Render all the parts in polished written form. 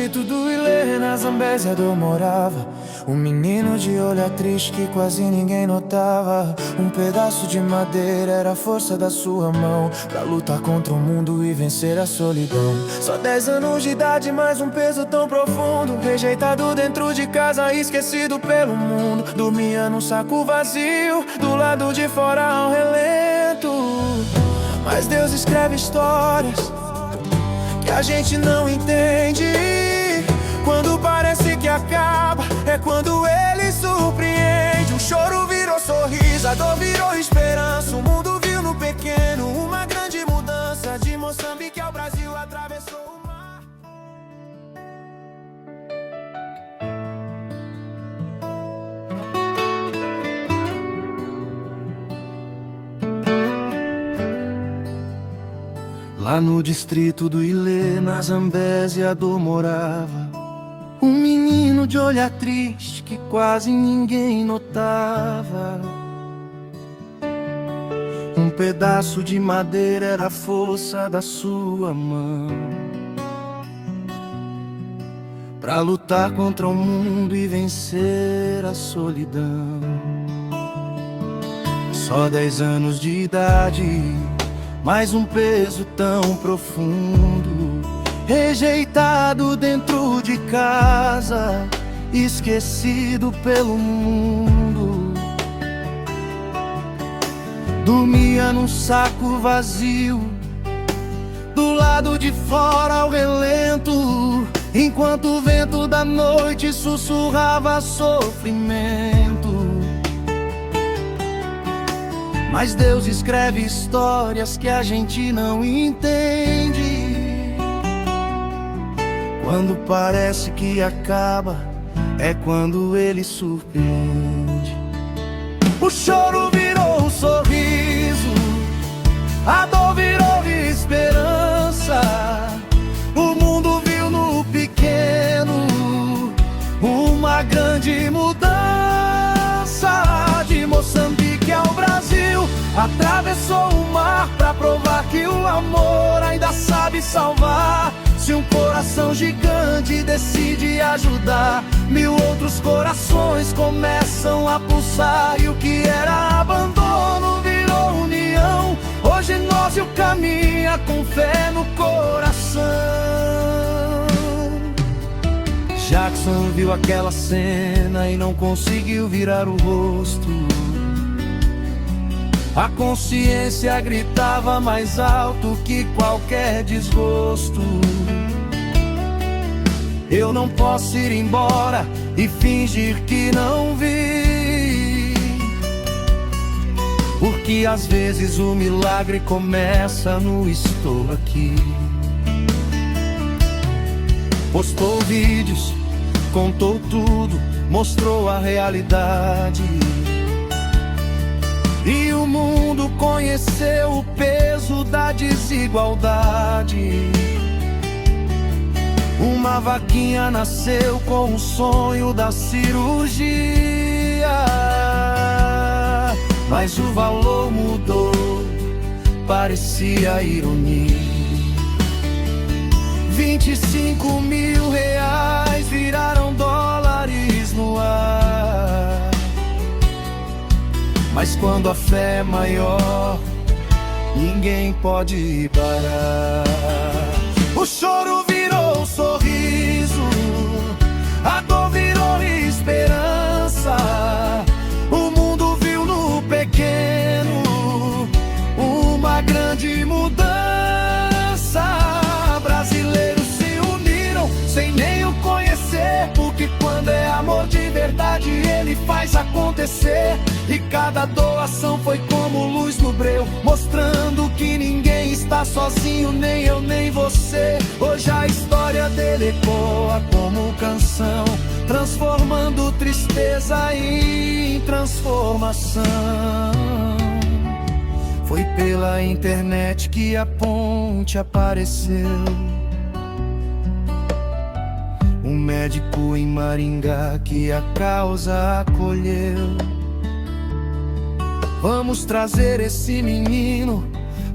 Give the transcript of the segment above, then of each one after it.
distrito do Ilê, na Zambésia do morava um menino de olhar triste que quase ninguém notava. Um pedaço de madeira era a força da sua mão pra lutar contra o mundo e vencer a solidão. Só 10 anos de idade, mas um peso tão profundo. Rejeitado dentro de casa, esquecido pelo mundo. Dormia num saco vazio, do lado de fora ao relento. Mas Deus escreve histórias que a gente não entende. Quando parece que acaba, é quando Ele surpreende. O choro virou sorriso, a dor virou esperança. O mundo viu no pequeno uma grande mudança. De Moçambique ao Brasil atravessou o mar. Lá no distrito do Ilê, na Zambésia do morava um menino de olhar triste que quase ninguém notava. Um pedaço de madeira era a força da sua mão pra lutar contra o mundo e vencer a solidão. Só 10 anos de idade, mas um peso tão profundo. Rejeitado dentro de casa, esquecido pelo mundo. Dormia num saco vazio, do lado de fora ao relento, enquanto o vento da noite sussurrava sofrimento. Mas Deus escreve histórias que a gente não entende. Quando parece que acaba, é quando Ele surpreende. O choro virou um sorriso, a dor virou esperança. O mundo viu no pequeno uma grande mudança. De Moçambique ao Brasil, atravessou o mar pra provar que o amor ainda sabe salvar. Se um coração gigante decide ajudar, 1000 outros corações começam a pulsar. E o que era abandono virou união. Hoje nós e o caminha com fé no coração. Jackson viu aquela cena e não conseguiu virar o rosto. A consciência gritava mais alto que qualquer desgosto. Eu não posso ir embora e fingir que não vi, porque às vezes o milagre começa no estou aqui. Postou vídeos, contou tudo, mostrou a realidade. E o mundo conheceu o peso da desigualdade. Uma vaquinha nasceu com o sonho da cirurgia, mas o valor mudou, parecia ironia. 25 mil reais viraram dólares no ar. Mas quando a fé é maior, ninguém pode parar. O choro virou sorriso, a dor virou esperança. O mundo viu no pequeno uma grande mudança. Brasileiros se uniram sem nem o conhecer, porque quando é amor de verdade Ele faz acontecer. E cada doação foi como luz no breu, mostrando que ninguém está sozinho, nem eu nem você. Hoje a história dele ecoa como canção, transformando tristeza em transformação. Foi pela internet que a ponte apareceu. Um médico em Maringá que a causa acolheu. Vamos trazer esse menino,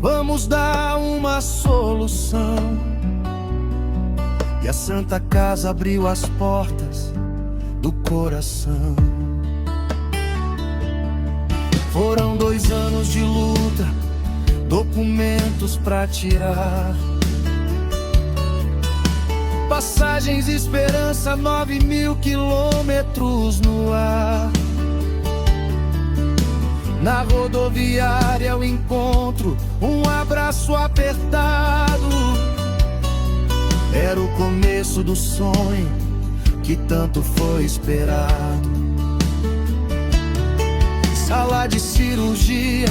vamos dar uma solução. e a Santa Casa abriu as portas do coração. Foram 2 anos de luta, documentos pra tirar, passagens esperança, 9.000 quilômetros no ar. Na rodoviária eu encontro um abraço apertado. Era o começo do sonho que tanto foi esperado. Sala de cirurgia,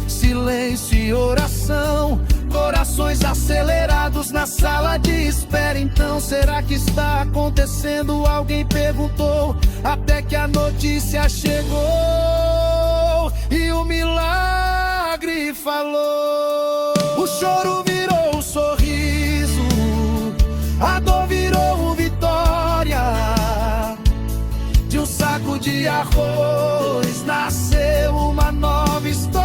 silêncio e oração, corações acelerados na sala de espera. Então será que está acontecendo? Alguém perguntou, até que a notícia chegou e o milagre falou. O choro virou um sorriso, a dor virou vitória. De um saco de arroz nasceu uma nova história.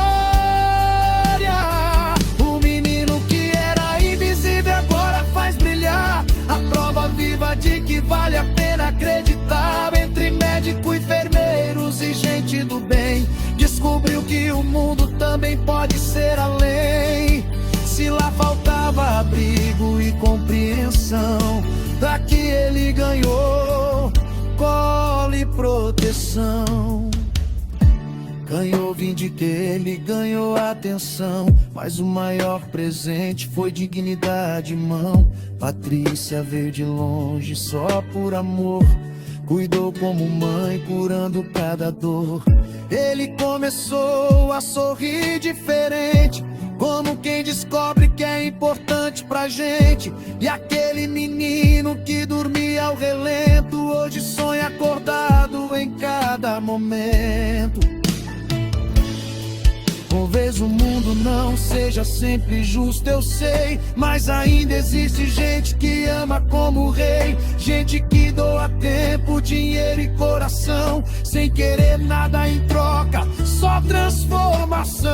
O menino que era invisível agora faz brilhar, a prova viva de que vale a pena acreditar. Entre médico, enfermeiros e gente do bem, descobriu que o mundo também pode ser além. Se lá faltava abrigo e compreensão, daqui ele ganhou colo e proteção. Ganhou vinde dele, ganhou atenção, mas o maior presente foi dignidade, irmão. Patrícia veio de longe só por amor, cuidou como mãe, curando cada dor. Ele começou a sorrir diferente, como quem descobre que é importante pra gente. E aquele menino que dormia ao relento, hoje sonha acordado em cada momento. Talvez o mundo não seja sempre justo, eu sei, mas ainda existe gente que ama como rei. Gente que doa tempo, dinheiro e coração, sem querer nada em troca, só transformação.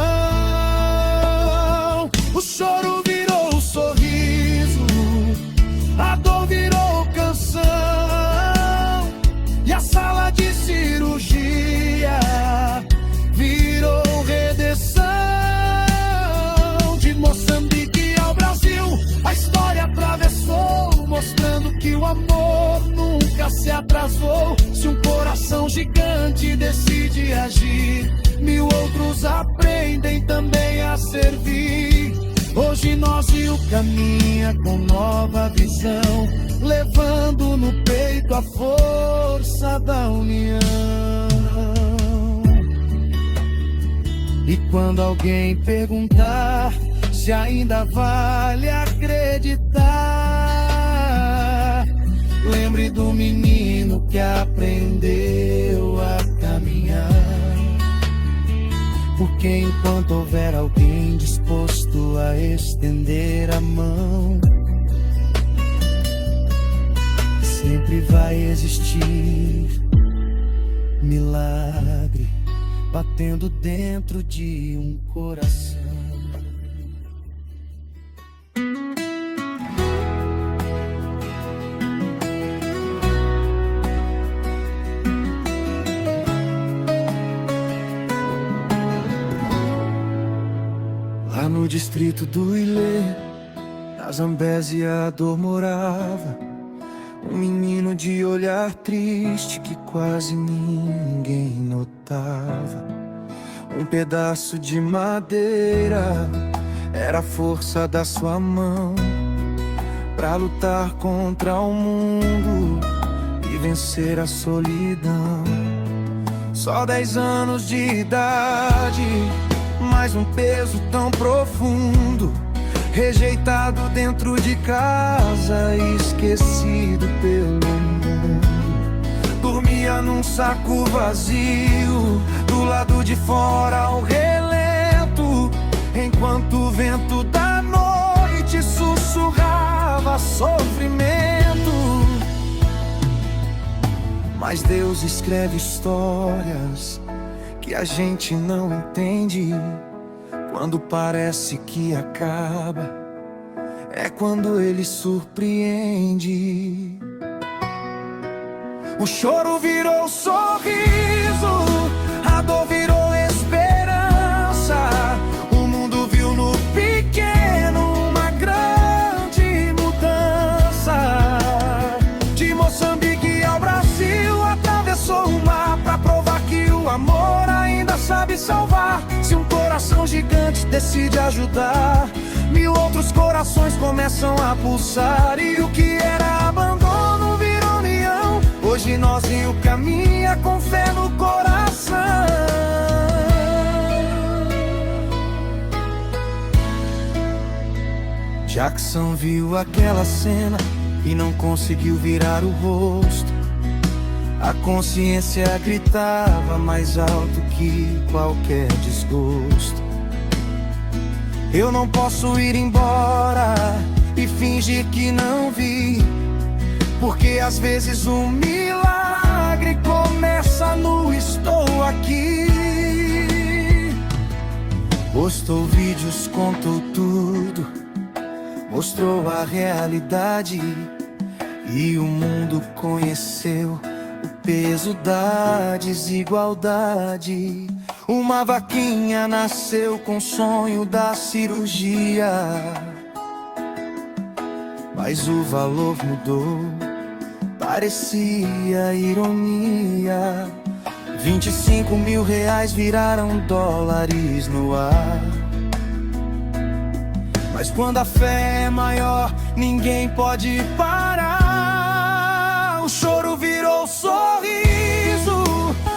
O choro virou sorriso, a dor virou canção, e a sala de cirurgia virou redenção. De Moçambique ao Brasil, a história atravessou, mostrando que o amor nunca se atrasou. Se um coração gigante decide agir, 1000 outros aprendem também a servir. Hoje nós Rio caminha com nova visão, levando no peito a força da união. E quando alguém perguntar se ainda vale acreditar, lembre do menino que aprendeu a caminhar. Porque enquanto houver alguém disposto a estender a mão, sempre vai existir milagre batendo dentro de um coração. Lá no distrito do Ilê, na Zambésia a dor morava, um menino de olhar triste que quase ninguém notava. Um pedaço de madeira era a força da sua mão pra lutar contra o mundo e vencer a solidão. Só 10 anos de idade, mas um peso tão profundo, rejeitado dentro de casa, esquecido pelo mundo. Dormia num saco vazio, do lado de fora ao relento, enquanto o vento da noite sussurrava sofrimento. Mas Deus escreve histórias que a gente não entende. Quando parece que acaba, é quando ele surpreende. O choro virou sorriso, a dor virou esperança. O mundo viu no pequeno uma grande mudança. De Moçambique ao Brasil, atravessou o mar pra provar que o amor ainda sabe salvar. Se um coração gigante decide ajudar, 1000 outros corações começam a pulsar. E o que era abandono virou união. Hoje nós Rio caminha com fé no coração. Jackson viu aquela cena e não conseguiu virar o rosto. A consciência gritava mais alto que qualquer desgosto. Eu não posso ir embora e fingir que não vi, porque às vezes um milagre começa no estou aqui. Postou vídeos, contou tudo, mostrou a realidade, e o mundo conheceu o peso da desigualdade. Uma vaquinha nasceu com o sonho da cirurgia, mas o valor mudou, parecia ironia. 25 mil reais viraram dólares no ar. Mas quando a fé é maior, ninguém pode parar. O choro virou sorriso,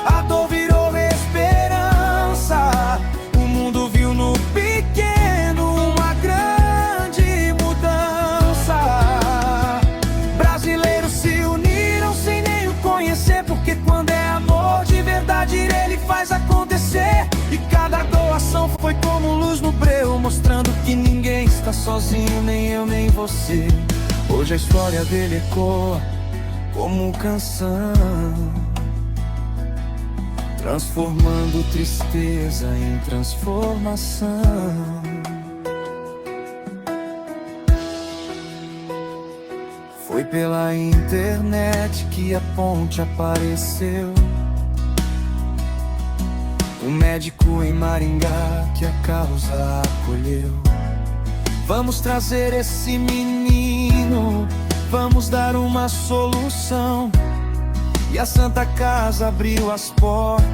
a dor virou esperança. O mundo viu no pequeno uma grande mudança. Brasileiros se uniram sem nem o conhecer, porque quando é amor de verdade ele faz acontecer. E cada doação foi como luz no breu, mostrando que ninguém está sozinho, nem eu nem você. Hoje a história dele ecoa como canção, transformando tristeza em transformação. Foi pela internet que a ponte apareceu. O médico em Maringá que a causa acolheu. Vamos trazer esse menino, vamos dar uma solução. E a Santa Casa abriu as portas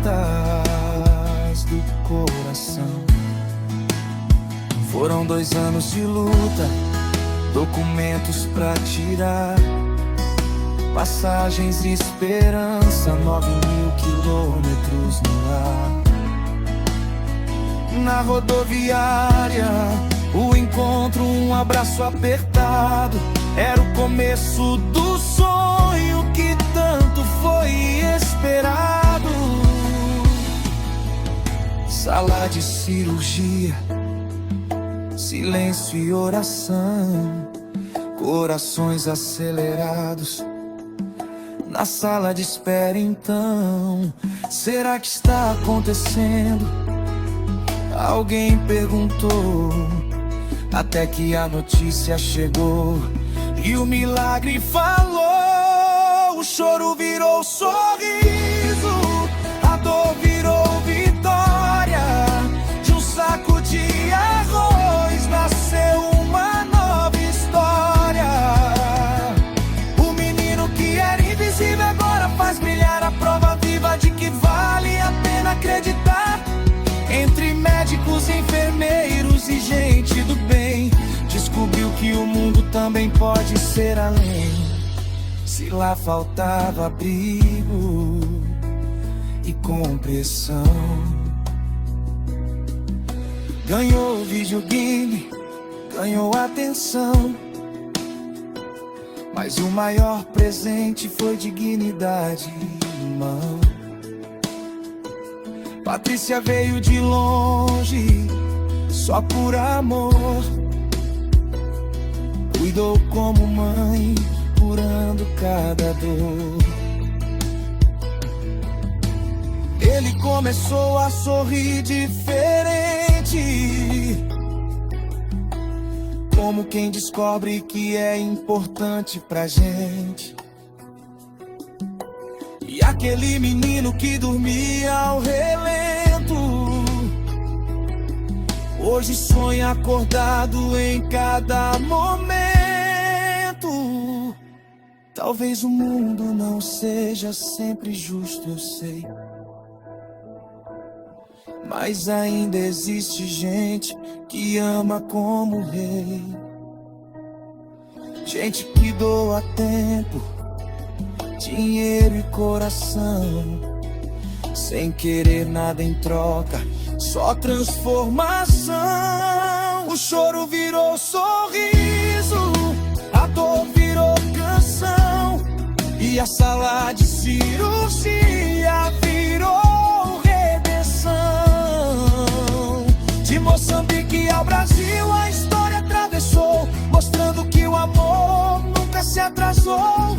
do coração. Foram 2 anos de luta, documentos pra tirar, passagens e esperança, 9.000 quilômetros no ar. Na rodoviária, o encontro, um abraço apertado. Era o começo do sonho que tanto foi esperado. Sala de cirurgia, silêncio e oração, corações acelerados na sala de espera. Então, será que está acontecendo? Alguém perguntou, até que a notícia chegou e o milagre falou. O choro virou sorriso, a dor virou vitória. De um saco de arroz nasceu uma nova história. O menino que era invisível agora faz brilhar a prova viva de que vale a pena acreditar. Entre médicos, enfermeiros e gente do bem, descobriu que o mundo também pode ser além. Se lá faltava abrigo e compreensão, ganhou videogame, ganhou atenção, mas o maior presente foi dignidade, irmão. Patrícia veio de longe, só por amor. Cuidou como mãe, curando cada dor. Ele começou a sorrir diferente, como quem descobre que é importante pra gente. E aquele menino que dormia ao relento, hoje sonha acordado em cada momento. Talvez o mundo não seja sempre justo, eu sei, mas ainda existe gente que ama como rei. Gente que doa tempo, dinheiro e coração, sem querer nada em troca, só transformação. O choro virou sorriso, a dor virou canção, e a sala de cirurgia virou redenção. De Moçambique ao Brasil a história atravessou, mostrando que o amor nunca se atrasou.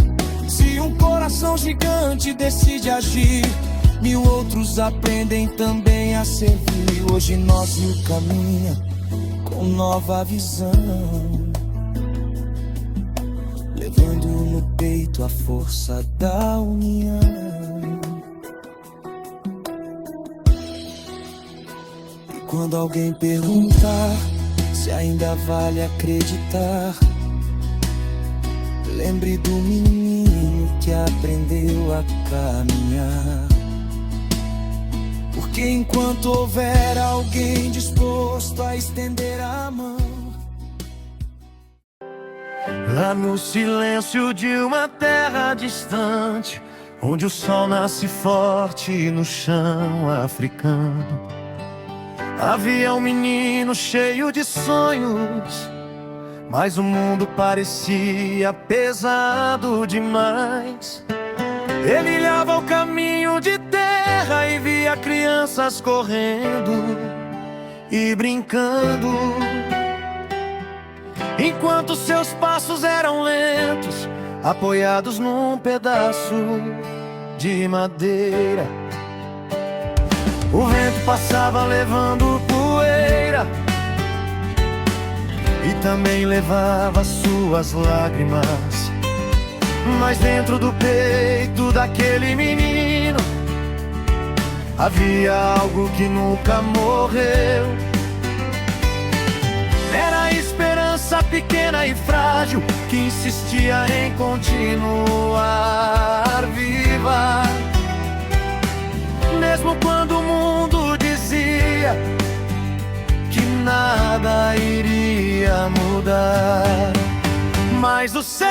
Se um coração gigante decide agir, 1000 outros aprendem também a servir. Hoje nós e o caminha com nova visão, levando no peito a força da união. E quando alguém perguntar se ainda vale acreditar, lembre do menino que aprendeu a caminhar. Porque enquanto houver alguém disposto a estender a mão, lá no silêncio de uma terra distante, onde o sol nasce forte no chão africano, havia um menino cheio de sonhos, mas o mundo parecia pesado demais. Ele olhava o caminho de terra e via crianças correndo e brincando, enquanto seus passos eram lentos, apoiados num pedaço de madeira. O vento passava levando poeira e também levava suas lágrimas. Mas dentro do peito daquele menino havia algo que nunca morreu. Era a esperança pequena e frágil que insistia em continuar viva, mesmo quando o mundo dizia que nada iria mudar. Mas o céu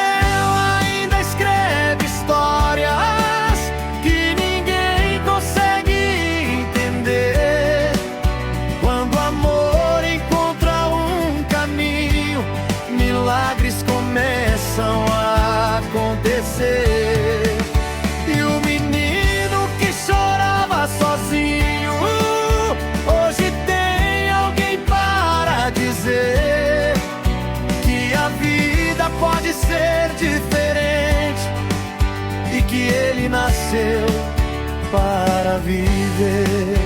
ainda escreve histórias que ninguém consegue entender. Quando o amor encontra um caminho, milagres começam a acontecer. E o menino que chorava sozinho, hoje tem alguém para dizer que a vida pode ser diferente e que ele nasceu para viver.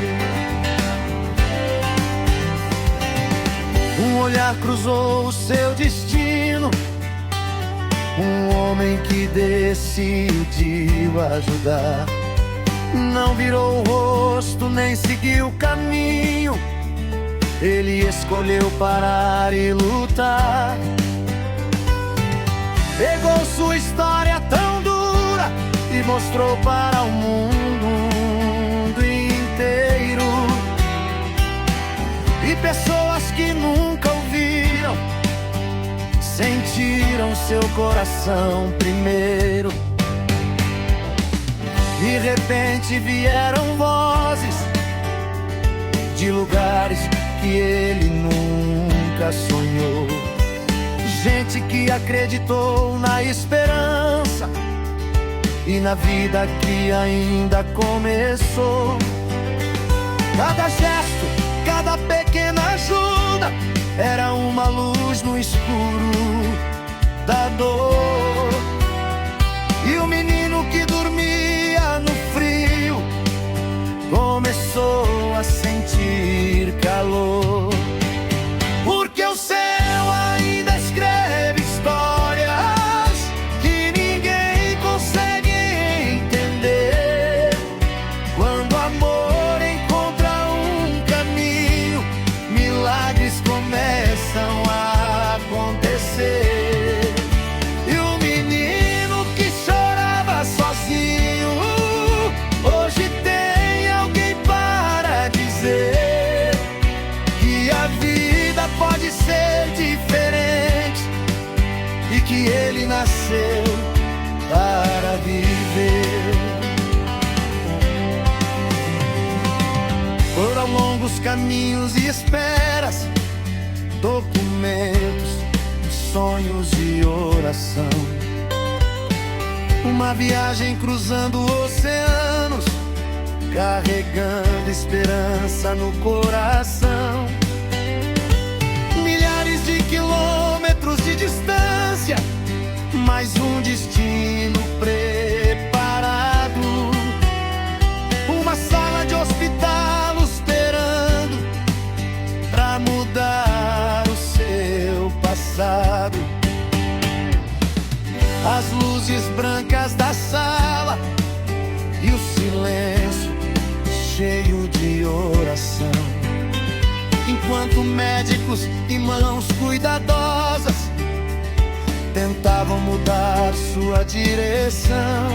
Um olhar cruzou o seu destino, um homem que decidiu ajudar. Não virou o rosto nem seguiu o caminho, ele escolheu parar e lutar. Pegou sua história tão dura e mostrou para o mundo inteiro. E pessoas que nunca ouviram sentiram seu coração primeiro. De repente vieram vozes de lugares que ele nunca sonhou. Gente que acreditou na esperança e na vida que ainda começou. Cada gesto, cada pequena ajuda era uma luz no escuro da dor. E o menino que dormia no frio começou a sentir calor. Porque o céu ainda ele nasceu para viver. Foram longos caminhos e esperas, documentos, sonhos e oração. Uma viagem cruzando oceanos, carregando esperança no coração. Milhares de quilômetros de distância, mais um destino preparado. Uma sala de hospital esperando pra mudar o seu passado. As luzes brancas da sala e o silêncio cheio de oração, enquanto médicos e mãos cuidadosas tentavam mudar sua direção.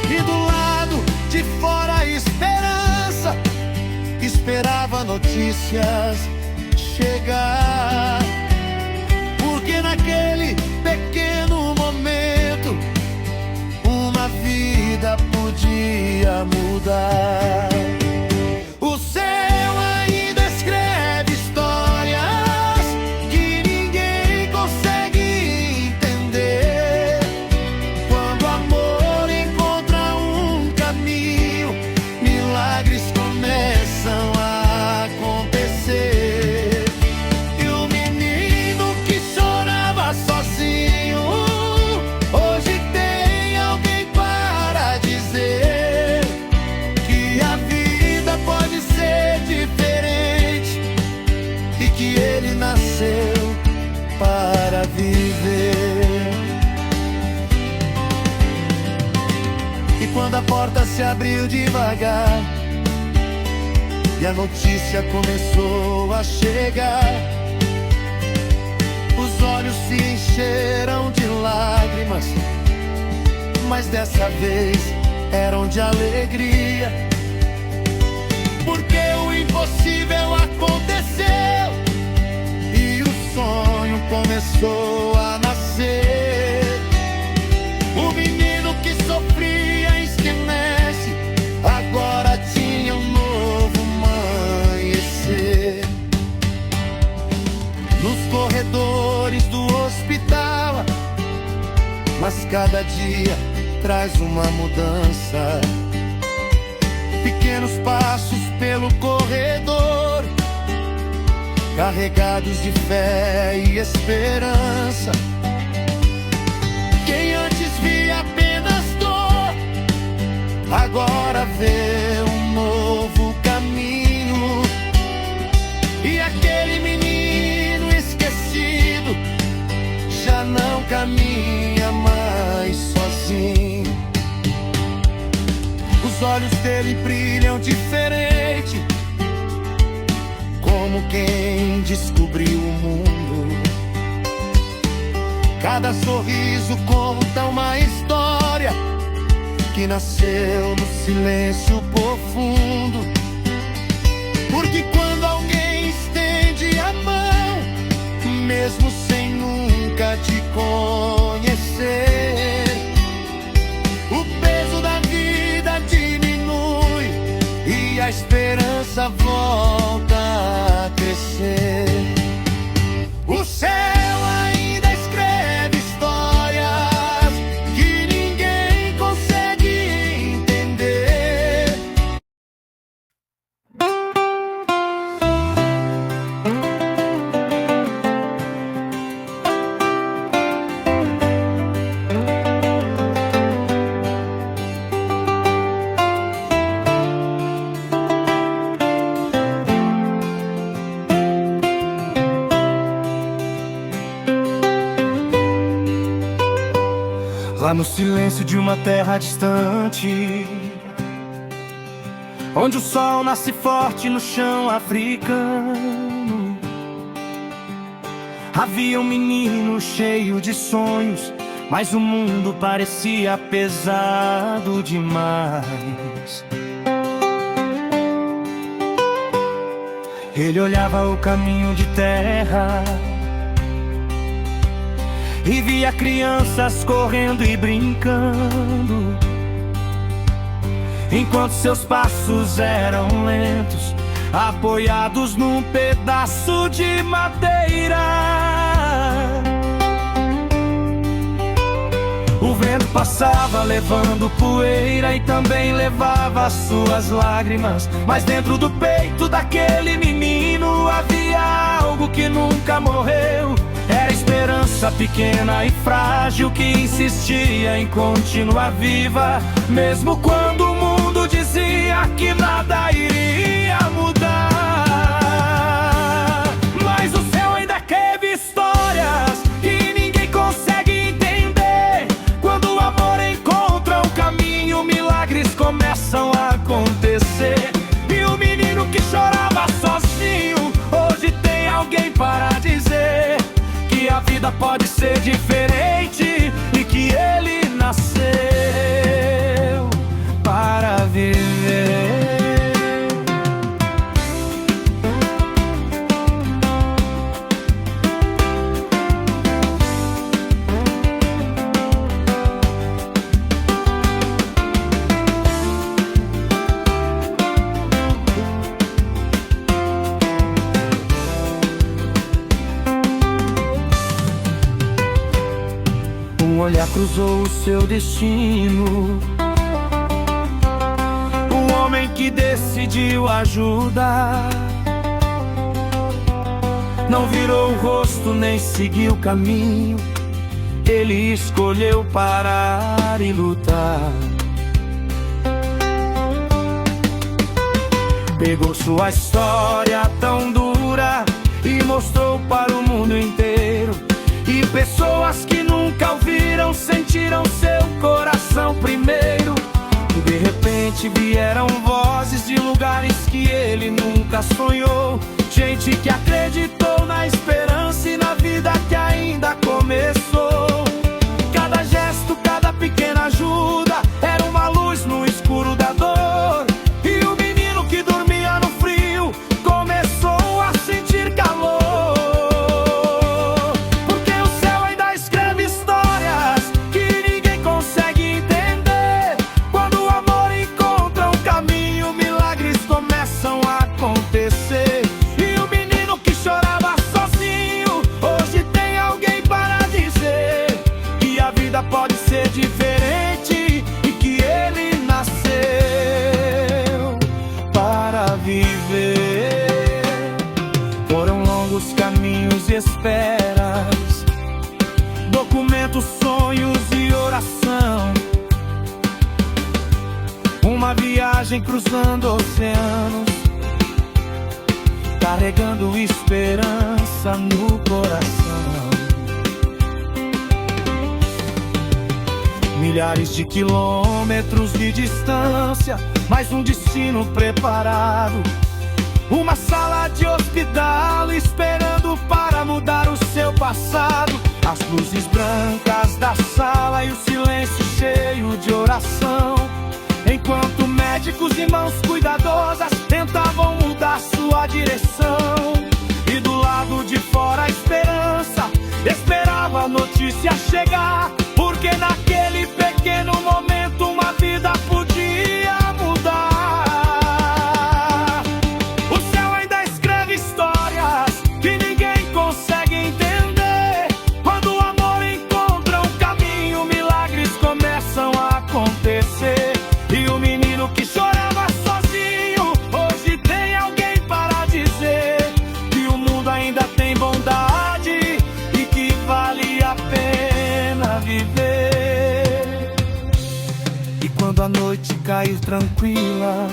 E do lado de fora a esperança esperava notícias chegar, porque naquele pequeno momento uma vida podia mudar. O céu ainda escreve histórias que ninguém consegue entender. Quando o amor encontra um caminho, milagres começam a acontecer. E o menino que chorava sozinho hoje tem alguém para dizer que a vida pode ser diferente e que ele nasceu para viver. E quando a porta se abriu devagar e a notícia começou a chegar, os olhos se encheram de lágrimas, mas dessa vez eram de alegria, porque o impossível aconteceu e o sonho começou a nascer. O menino que sofria em esquemece agora tinha um novo amanhecer. Nos corredores do hospital, mas cada dia traz uma mudança. Pequenos passos pelo corredor, carregados de fé e esperança. Quem antes via apenas dor, agora vê um novo caminho. E aquele menino esquecido já não caminha mais sozinho. Os olhos dele brilham diferente, como quem descobriu o mundo. Cada sorriso conta uma história que nasceu no silêncio profundo. Porque quando alguém estende a mão, mesmo sem nunca te conhecer, o peso da vida diminui e a esperança volta a crescer. O céu ainda escreve histórias que ninguém consegue entender. Lá no silêncio de uma terra distante, onde o sol nasce forte no chão africano, havia um menino cheio de sonhos, mas o mundo parecia pesado demais. Ele olhava o caminho de terra e via crianças correndo e brincando, enquanto seus passos eram lentos, apoiados num pedaço de madeira. O vento passava levando poeira e também levava suas lágrimas, mas dentro do peito daquele menino havia algo que nunca morreu. Era esperança pequena e frágil que insistia em continuar viva, mesmo quando o mundo dizia que nada iria mudar. Mas o céu ainda escreve histórias que ninguém consegue entender. Quando o amor encontra um caminho, milagres começam a acontecer. E o menino que chorava sozinho, hoje tem alguém para dizer que a vida pode ser diferente e que ele nasceu para viver. Um olhar cruzou o seu destino, um homem que decidiu ajudar. Não virou o rosto nem seguiu o caminho, ele escolheu parar e lutar. Pegou sua história tão dura e mostrou para o mundo inteiro. E pessoas que nunca ouviram sentiram seu coração primeiro. E de repente vieram vozes de lugares que ele nunca sonhou. Gente que acreditou na esperança e na vida que ainda começou. Cada gesto, cada pequena ajuda era uma luz no escuro da dor. E o menino que dormia no frio começou a sentir calor. E o menino que chorava sozinho, hoje tem alguém para dizer que a vida pode ser diferente e que ele nasceu para viver. Foram longos caminhos e esperas, documentos, sonhos e oração. Uma viagem cruzando oceanos, carregando esperança no coração. Milhares de quilômetros de distância, mas um destino preparado. Uma sala de hospital esperando para mudar o seu passado. As luzes brancas da sala e o silêncio cheio de oração, enquanto médicos e mãos cuidadosas tentavam mudar sua direção. E do lado de fora a esperança esperava a notícia chegar, porque naquele pequeno momento uma vida podia mudar. O céu ainda escreve histórias que ninguém consegue entender. Quando o amor encontra um caminho, milagres começam a acontecer. E o menino que chorava sozinho, hoje tem alguém para dizer que o mundo ainda tem bondade e que vale a pena viver. E quando a noite cair tranquila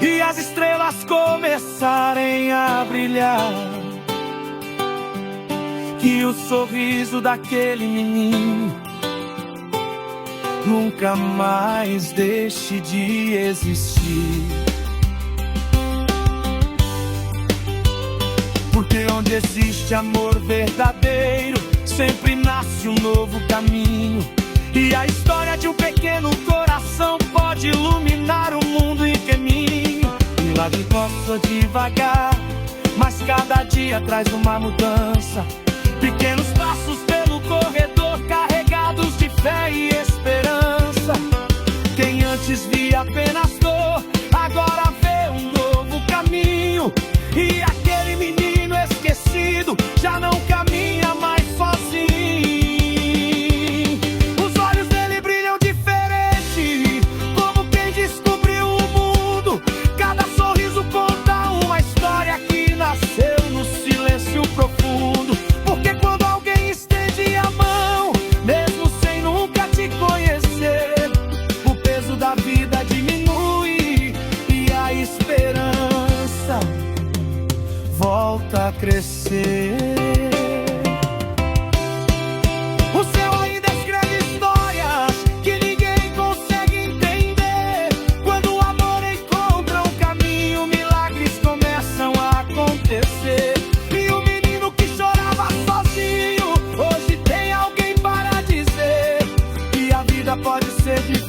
e as estrelas começarem a brilhar, que o sorriso daquele menino nunca mais deixe de existir. Porque onde existe amor verdadeiro, sempre nasce um novo caminho. E a história de um pequeno coração pode iluminar o mundo em caminho. Milagre começa devagar, mas cada dia traz uma mudança. Pequenos passos pelo corredor, carregados de fé e esperança. Quem antes via apenas dor, agora vê um novo caminho. E aquele menino esquecido já não caminha mais sozinho. Os olhos dele brilham diferente, como quem descobriu o mundo. Cada sorriso conta uma história que nasceu no silêncio profundo. Porque quando alguém estende a mão, mesmo sem nunca te conhecer, o peso da vida diminui e a esperança volta a crescer. O céu ainda escreve histórias que ninguém consegue entender. Quando o amor encontra um caminho, milagres começam a acontecer. E o menino que chorava sozinho, hoje tem alguém para dizer que a vida pode ser diferente.